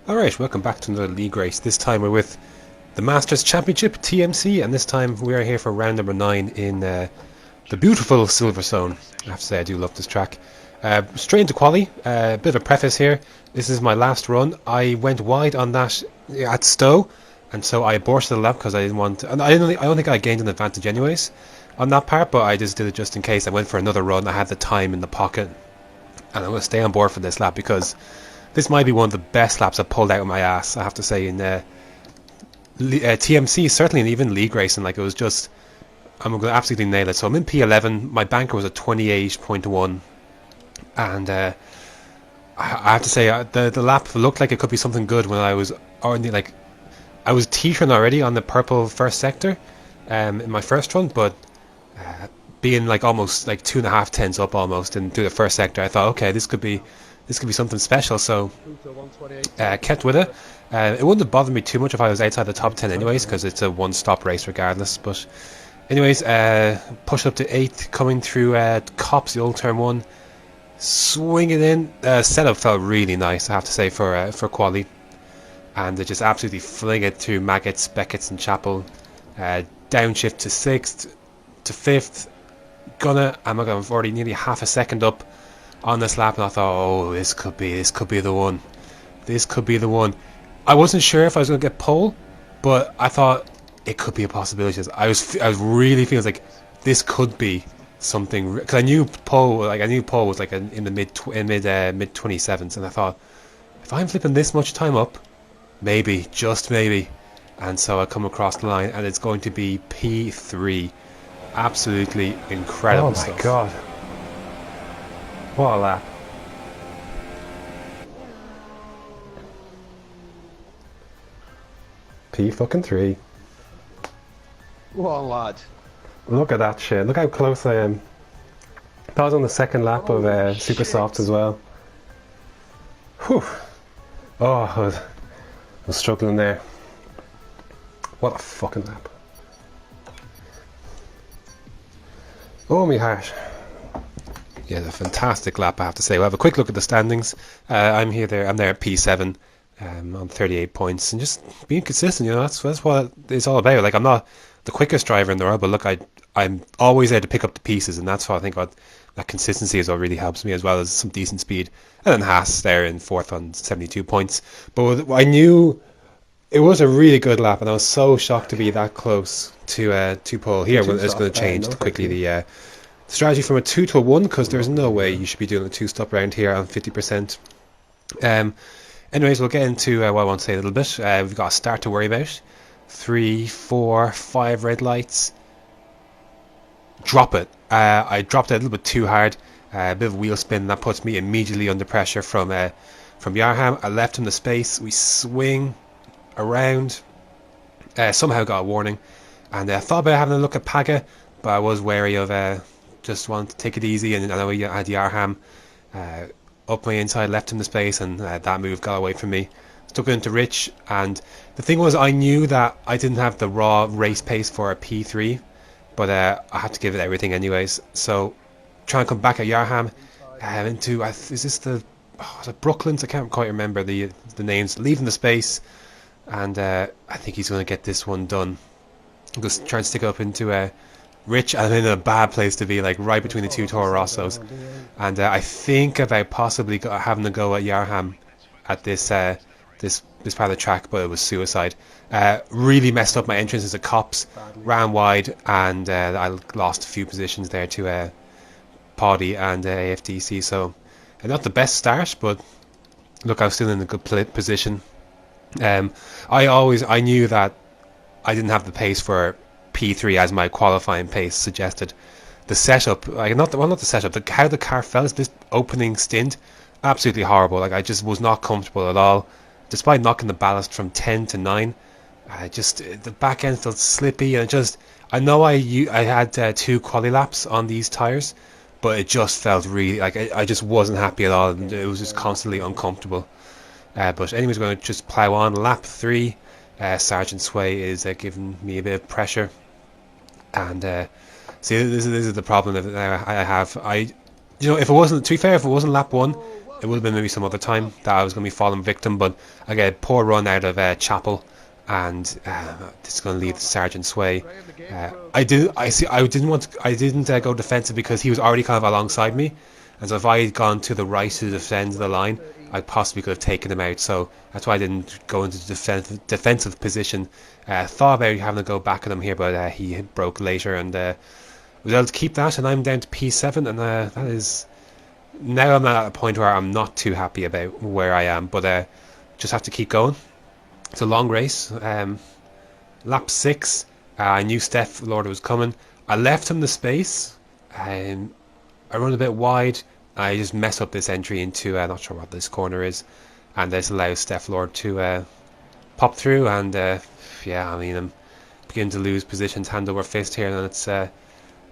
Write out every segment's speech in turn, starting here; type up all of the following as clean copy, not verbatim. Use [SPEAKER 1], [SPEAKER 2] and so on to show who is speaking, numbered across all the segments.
[SPEAKER 1] Alright, welcome back to another league race. This time we're with the Masters Championship, TMC, and this time we are here for round number 9 in the beautiful Silverstone. I have to say I do love this track. Straight into quali, a bit of a preface here. This is my last run. I went wide on that at Stowe, and so I aborted the lap because I didn't want to, and I don't think I gained an advantage anyways on that part, but I just did it just in case. I went for another run. I had the time in the pocket, and I'm going to stay on board for this lap because this might be one of the best laps I've pulled out of my ass, I have to say, in TMC, certainly, and even league racing. Like, it was just, I'm going to absolutely nail it. So I'm in P11, my banker was at 28.1, and I have to say, the lap looked like it could be something good when I was already, like, I was teetering already on the purple first sector in my first run, but being like almost like 2.5 tenths up almost and through the first sector, I thought, okay, this could be something special. So kept with it. It wouldn't have bothered me too much if I was outside the top 10 anyways, because it's a one-stop race regardless. But anyways, push up to 8th, coming through Cops, the old turn 1, swing it in. Setup felt really nice, I have to say, for quali, and they just absolutely fling it through Maggots, Beckett's and Chapel. Downshift to 6th, to 5th. I'm already nearly half a second up on this lap, and I thought, oh, this could be the one. This could be the one. I wasn't sure if I was going to get pole, but I thought it could be a possibility. I was really feeling like this could be something, because I knew pole was like in the mid 27s, and I thought, if I'm flipping this much time up, maybe, just maybe. And so I come across the line, and it's going to be P3. Absolutely incredible stuff.
[SPEAKER 2] Oh my god. What a lap.
[SPEAKER 1] P3.
[SPEAKER 2] What a lad.
[SPEAKER 1] Look at that shit. Look how close I am. That was on the second lap of Super Softs as well. Whew. Oh, I was struggling there. What a fucking lap. Oh, me heart. Yeah, a fantastic lap, I have to say. We'll have a quick look at the standings. I'm there at P7 on 38 points, and just being consistent. That's what it's all about. Like, I'm not the quickest driver in the world, but look, I'm always there to pick up the pieces, and that's what I think that consistency is what really helps me, as well as some decent speed. And then Haas there in 4th on 72 points. But I knew it was a really good lap, and I was so shocked to be that close to pole. Here, well, it's going to change quickly the strategy from a 2 to a 1, because there's no way you should be doing a 2-stop round here on 50%. Anyways, we'll get into what I want to say a little bit. We've got a start to worry about. 3, 4, 5 red lights. Drop it. I dropped it a little bit too hard. A bit of wheel spin, that puts me immediately under pressure from Yarham. I left him the space. We swing around. Somehow got a warning, and I thought about having a look at Paga, but I was wary of just wanted to take it easy, and I know I had Yarham up my inside, left him the space, and that move got away from me. Stuck it into Rich, and the thing was, I knew that I didn't have the raw race pace for a P3, but I had to give it everything anyways. So try and come back at Yarham into is this the Brooklands? I can't quite remember the names. Leaving the space, and I think he's going to get this one done. Just try and stick it up into Rich, and I'm in a bad place to be, like right between the two Toro Rossos, and I think about possibly having to go at Yarham at this part of the track, but it was suicide. Really messed up my entrance into Cops, ran wide, and I lost a few positions there to Poddy and AFDC. So not the best start, but look, I was still in a good position. I knew that I didn't have the pace for P3 as my qualifying pace suggested. The setup, like not the setup, how the car felt, this opening stint, absolutely horrible. Like, I just was not comfortable at all, despite knocking the ballast from 10 to 9. The back end felt slippy, and I know I had 2 quali laps on these tires, but it just felt really like I just wasn't happy at all, and it was just constantly uncomfortable. But anyways, we're going to just plow on. Lap 3, Sergeant Sway is giving me a bit of pressure, and see, this is the problem that I have. If it wasn't, to be fair, if it wasn't lap 1, it would have been maybe some other time that I was going to be falling victim, but I get a poor run out of Chapel, and this is going to leave Sergeant Sway. I didn't go defensive because he was already kind of alongside me, and so if I had gone to the right to defend the line, I possibly could have taken him out. So that's why I didn't go into defensive position. Thought about having to go back at him here, but he broke later, and was able to keep that, and I'm down to P7, and that is. Now I'm at a point where I'm not too happy about where I am, but just have to keep going. It's a long race. Lap 6, I knew Steph Lord was coming. I left him the space. I run a bit wide. I just mess up this entry into, not sure what this corner is, and this allows Steph Lord to pop through, and yeah, I mean, I'm beginning to lose positions hand over fist here, and it's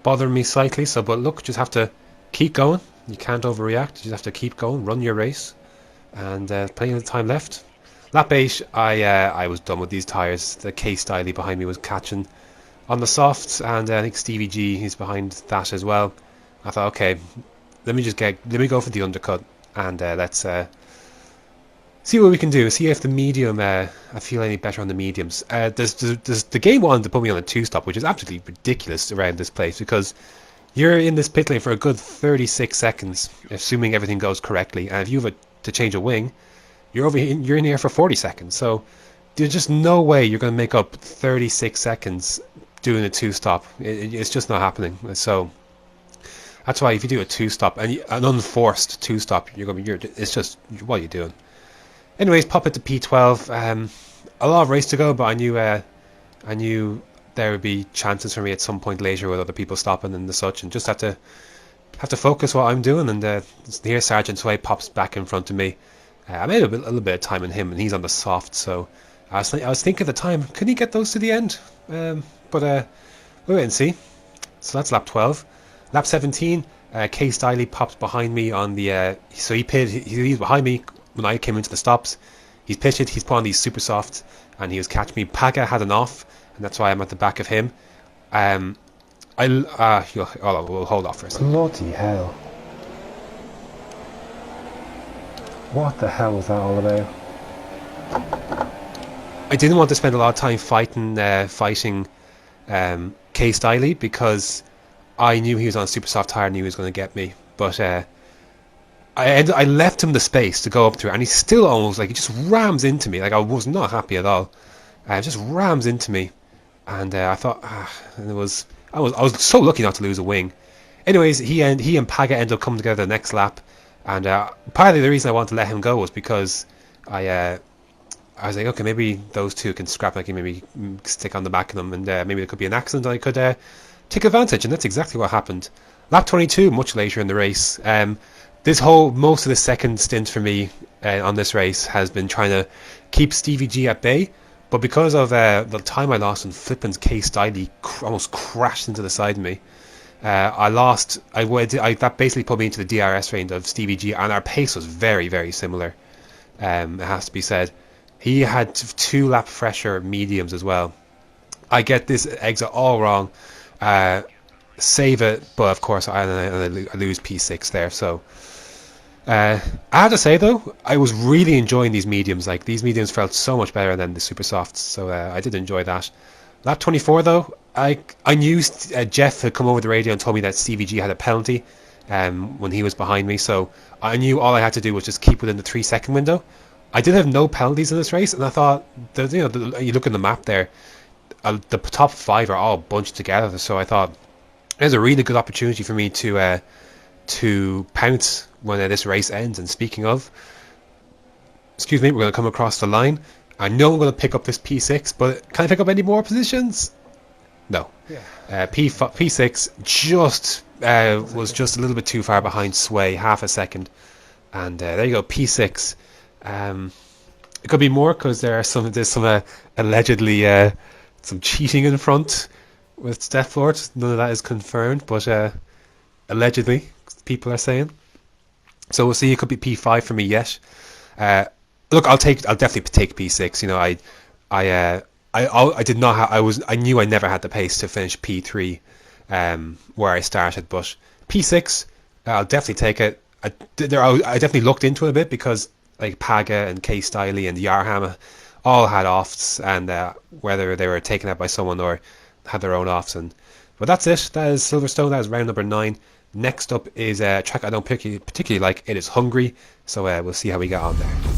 [SPEAKER 1] bothering me slightly. So, but look, just have to keep going. You can't overreact. You just have to keep going, run your race, and plenty of time left. Lap 8, I was done with these tyres. The K-Styley behind me was catching on the softs, and I think Stevie G is behind that as well. I thought, okay, let me go for the undercut, and let's see what we can do. See if the medium, I feel any better on the mediums. The game wanted to put me on a 2-stop, which is absolutely ridiculous around this place, because you're in this pit lane for a good 36 seconds, assuming everything goes correctly. And if you have to change a wing, you're in here for 40 seconds. So there's just no way you're going to make up 36 seconds doing a 2-stop. It's just not happening. So that's why if you do a 2-stop, and an unforced 2-stop, it's just, what are you doing? Anyways, pop it to P12. A lot of race to go, but I knew there would be chances for me at some point later with other people stopping and the such, and just have to focus what I'm doing. And here Sergeant Sway pops back in front of me. I made a little bit of time on him, and he's on the soft. So I was thinking at the time, can he get those to the end? But we'll wait and see. So that's lap 12. Lap 17, K-Styley pops behind me on the. So he's behind me when I came into the stops. He's pitched. He's put on these super soft, and he was catching me. Paga had an off, and that's why I'm at the back of him. We'll hold off for a second.
[SPEAKER 2] Bloody hell. What the hell was that all about?
[SPEAKER 1] I didn't want to spend a lot of time fighting K-Styley, because I knew he was on a super soft tire and he was going to get me. But I left him the space to go up through, and he still almost, he just rams into me. I was not happy at all. Just rams into me. And I thought, and I was so lucky not to lose a wing. Anyways, he and Paga ended up coming together the next lap, and partly the reason I wanted to let him go was because I was like, okay, maybe those two can scrap, maybe stick on the back of them, and maybe there could be an accident, and I could take advantage, and that's exactly what happened. Lap 22, much later in the race. Most of the second stint for me on this race has been trying to keep Stevie G at bay. But because of the time I lost in Flippin's K-Styley almost crashed into the side of me, that basically put me into the DRS range of Stevie G, and our pace was very, very similar. It has to be said. He had 2 lap fresher mediums as well. I get this exit all wrong. Save it, but of course I lose P6 there. So I have to say though, I was really enjoying these mediums. These mediums felt so much better than the super softs, so I did enjoy that. Lap 24 though, I knew Jeff had come over the radio and told me that Stevie G had a penalty when he was behind me, so I knew all I had to do was just keep within the 3-second window. I did have no penalties in this race, and I thought you look at the map there, the top 5 are all bunched together, so I thought there's a really good opportunity for me to pounce when this race ends. And speaking of, excuse me, we're going to come across the line. I know I'm going to pick up this P6, but can I pick up any more positions? No. Yeah. P6 was just a little bit too far behind Sway, half a second. And there you go, P6. It could be more because there's some allegedly some cheating in front with Steph Lord. None of that is confirmed, but allegedly people are saying. So we'll see. It could be P5 for me yet. Look, I'll definitely take P6. I knew I never had the pace to finish P3 where I started, but P6 I'll definitely take it. I definitely looked into it a bit because like Paga and K Stiley and Yarhammer all had offs, and whether they were taken out by someone or had their own offs. And but that's it. That is Silverstone. That is round number 9. Next up is a track I don't particularly like. It is Hungary. So we'll see how we get on there.